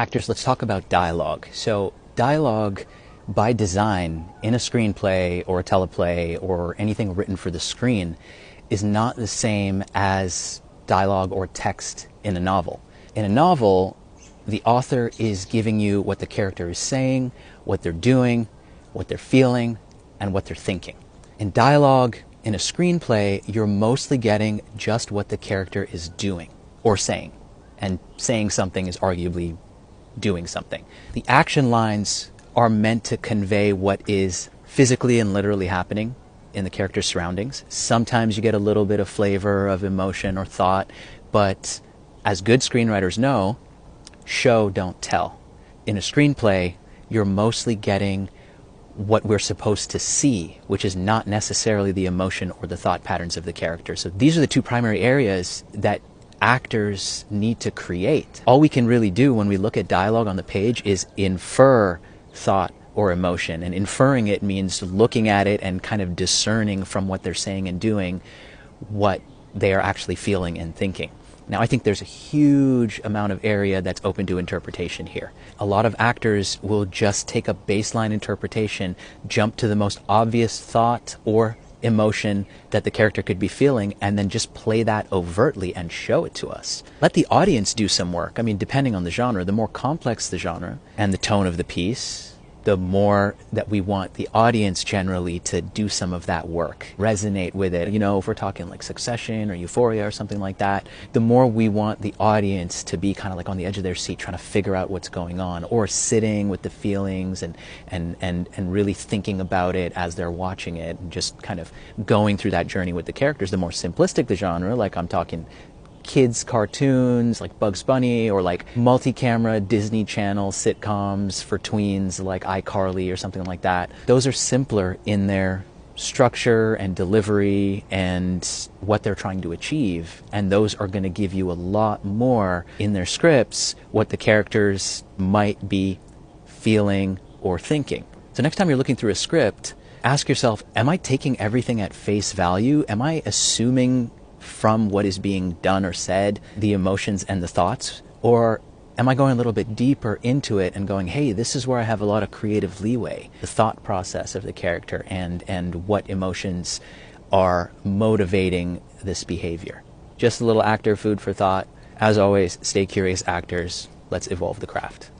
Actors, let's talk about dialogue. So dialogue by design in a screenplay or a teleplay or anything written for the screen is not the same as dialogue or text in a novel. In a novel, the author is giving you what the character is saying, what they're doing, what they're feeling, and what they're thinking. In dialogue, in a screenplay, you're mostly getting just what the character is doing or saying. And saying something is arguably doing something. The action lines are meant to convey what is physically and literally happening in the character's surroundings. Sometimes you get a little bit of flavor of emotion or thought, but as good screenwriters know, show, don't tell. In a screenplay, you're mostly getting what we're supposed to see, which is not necessarily the emotion or the thought patterns of the character. So these are the two primary areas that actors need to create. All we can really do when we look at dialogue on the page is infer thought or emotion. And inferring it means looking at it and kind of discerning from what they're saying and doing what they are actually feeling and thinking. Now, I think there's a huge amount of area that's open to interpretation here. A lot of actors will just take a baseline interpretation, jump to the most obvious thought or emotion that the character could be feeling, and then just play that overtly and show it to us. Let the audience do some work. I mean, depending on the genre, the more complex the genre and the tone of the piece, the more that we want the audience generally to do some of that work, resonate with it. You know, if we're talking like Succession or Euphoria or something like that, the more we want the audience to be kind of like on the edge of their seat trying to figure out what's going on, or sitting with the feelings and really thinking about it as they're watching it and just kind of going through that journey with the characters. The more simplistic the genre, like I'm talking kids cartoons like Bugs Bunny, or like multi-camera Disney Channel sitcoms for tweens like iCarly or something like that. Those are simpler in their structure and delivery and what they're trying to achieve, and those are going to give you a lot more in their scripts what the characters might be feeling or thinking. So next time you're looking through a script, ask yourself, am I taking everything at face value? Am I assuming from what is being done or said the emotions and the thoughts? Or am I going a little bit deeper into it and going, hey, this is where I have a lot of creative leeway, the thought process of the character and what emotions are motivating this behavior? Just a little actor food for thought. As always, stay curious, actors. Let's evolve the craft.